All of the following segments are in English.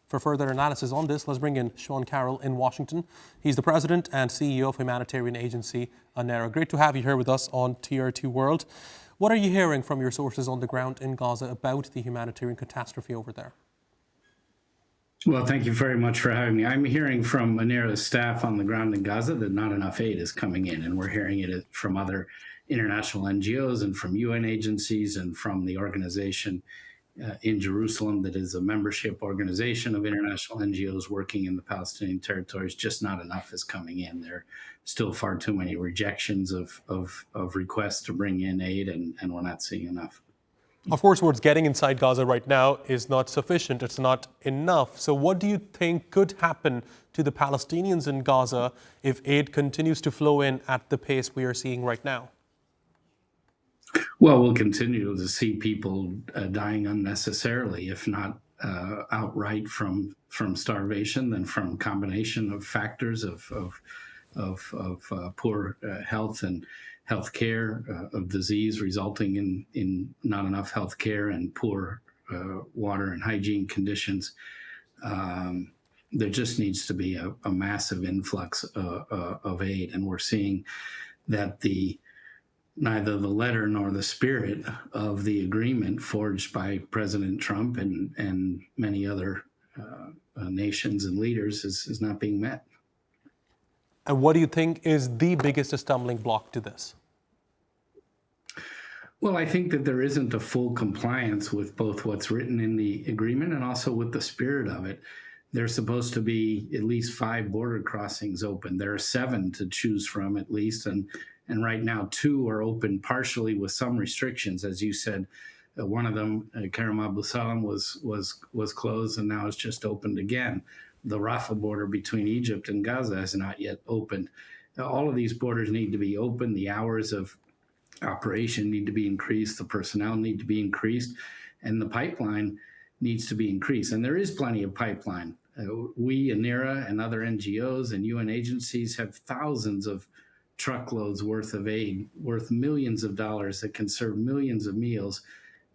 For further analysis on this, let's bring in Sean Carroll in Washington. He's the president and CEO of Humanitarian agency Anera. Great to have you here with us on TR2 World. What are you hearing from your sources on the ground in Gaza about the humanitarian catastrophe over there? Well, thank you very much for having me. I'm hearing from Anera's staff on the ground in Gaza that not enough aid is coming in, and we're hearing it from other international NGOs and from UN agencies and from the organization in Jerusalem that is a membership organization of international NGOs working in the Palestinian territories. Just not enough is coming in. There are still far too many rejections of requests to bring in aid, and we're not seeing enough. Of course, what's getting inside Gaza right now is not sufficient. It's not enough. So what do you think could happen to the Palestinians in Gaza if aid continues to flow in at the pace we are seeing right now? Well, we'll continue to see people dying unnecessarily, if not outright from starvation, then from a combination of factors of poor health and health care, of disease resulting in not enough health care and poor water and hygiene conditions. There just needs to be a massive influx of aid, and we're seeing that neither the letter nor the spirit of the agreement forged by President Trump and many other nations and leaders is not being met. And what do you think is the biggest stumbling block to this? Well, I think that there isn't a full compliance with both what's written in the agreement and also with the spirit of it. There's supposed to be at least 5 border crossings open. There are 7 to choose from at least, and right now 2 are open partially with some restrictions. As you said, one of them, Carroll was closed and now it's just opened again. The Rafah border between Egypt and Gaza has not yet opened. All of these borders need to be open. The hours of operation need to be increased. The personnel need to be increased, and the pipeline needs to be increased. And there is plenty of pipeline. We, Anera, and other NGOs and UN agencies have thousands of truckloads worth of aid, worth millions of dollars that can serve millions of meals.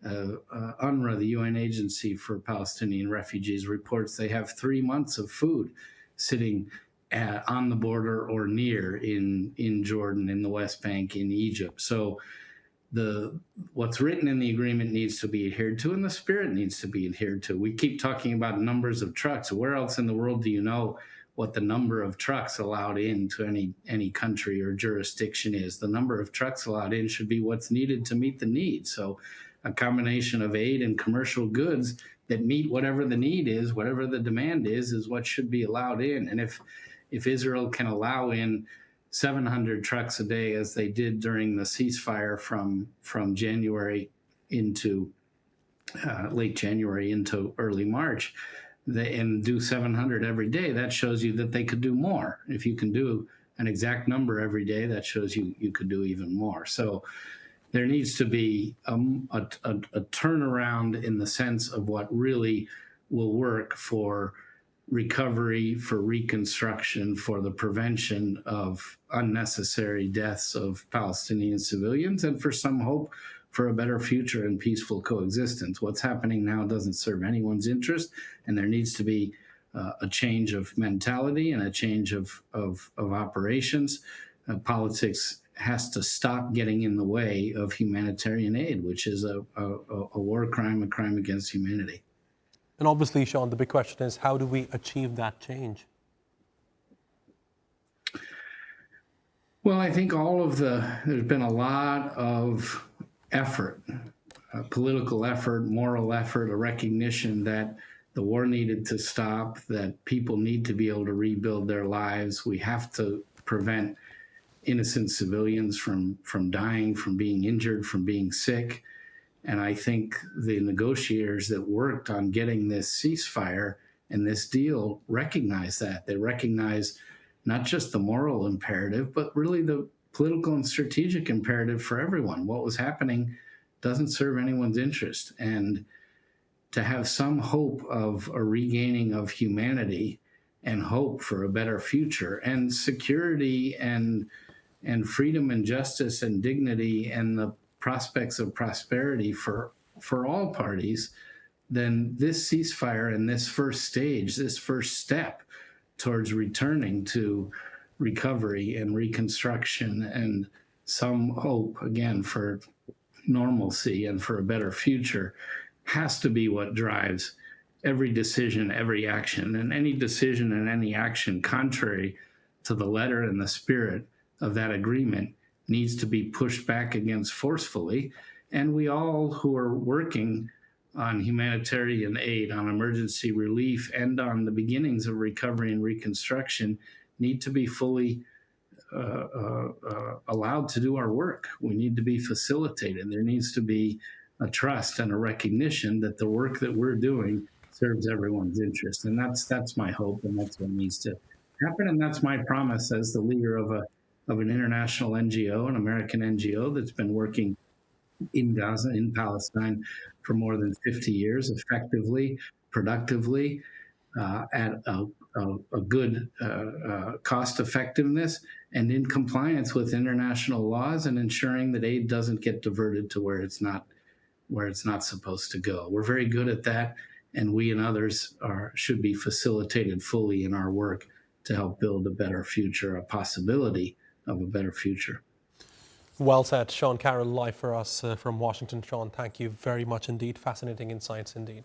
UNRWA, the UN Agency for Palestinian Refugees, reports they have 3 months of food sitting on the border or near in Jordan, in the West Bank, in Egypt. So what's written in the agreement needs to be adhered to, and the spirit needs to be adhered to. We keep talking about numbers of trucks. Where else in the world do you know what the number of trucks allowed into any country or jurisdiction is? The number of trucks allowed in should be what's needed to meet the need. So a combination of aid and commercial goods that meet whatever the need is, whatever the demand is what should be allowed in. And if Israel can allow in 700 trucks a day, as they did during the ceasefire from January into late January into early March, and do 700 every day, that shows you that they could do more. If you can do an exact number every day, that shows you could do even more. So there needs to be a turnaround in the sense of what really will work for recovery, for reconstruction, for the prevention of unnecessary deaths of Palestinian civilians, and for some hope for a better future and peaceful coexistence. What's happening now doesn't serve anyone's interest, and there needs to be a change of mentality and a change of operations. Politics has to stop getting in the way of humanitarian aid, which is a war crime, a crime against humanity. And obviously, Sean, the big question is, how do we achieve that change? Well, I think there's been a lot of effort, political effort, moral effort, a recognition that the war needed to stop, that people need to be able to rebuild their lives. We have to prevent innocent civilians from dying, from being injured, from being sick. And I think the negotiators that worked on getting this ceasefire and this deal recognize that. They recognize not just the moral imperative, but really the political and strategic imperative for everyone. What was happening doesn't serve anyone's interest. And to have some hope of a regaining of humanity and hope for a better future and security and freedom and justice and dignity and the prospects of prosperity for all parties, then this ceasefire and this first stage, this first step towards returning to recovery and reconstruction and some hope again for normalcy and for a better future has to be what drives every decision, every action, and any decision and any action contrary to the letter and the spirit of that agreement needs to be pushed back against forcefully. And we all who are working on humanitarian aid, on emergency relief, and on the beginnings of recovery and reconstruction need to be fully allowed to do our work. We need to be facilitated. There needs to be a trust and a recognition that the work that we're doing serves everyone's interest. And that's my hope, and that's what needs to happen. And that's my promise as the leader of an international NGO, an American NGO that's been working in Gaza, in Palestine, for more than 50 years, effectively, productively, at a good cost effectiveness, and in compliance with international laws, and ensuring that aid doesn't get diverted to where it's not supposed to go. We're very good at that, and we and others should be facilitated fully in our work to help build a better future, a possibility of a better future. Well said. Sean Carroll, live for us from Washington. Sean, thank you very much indeed. Fascinating insights indeed.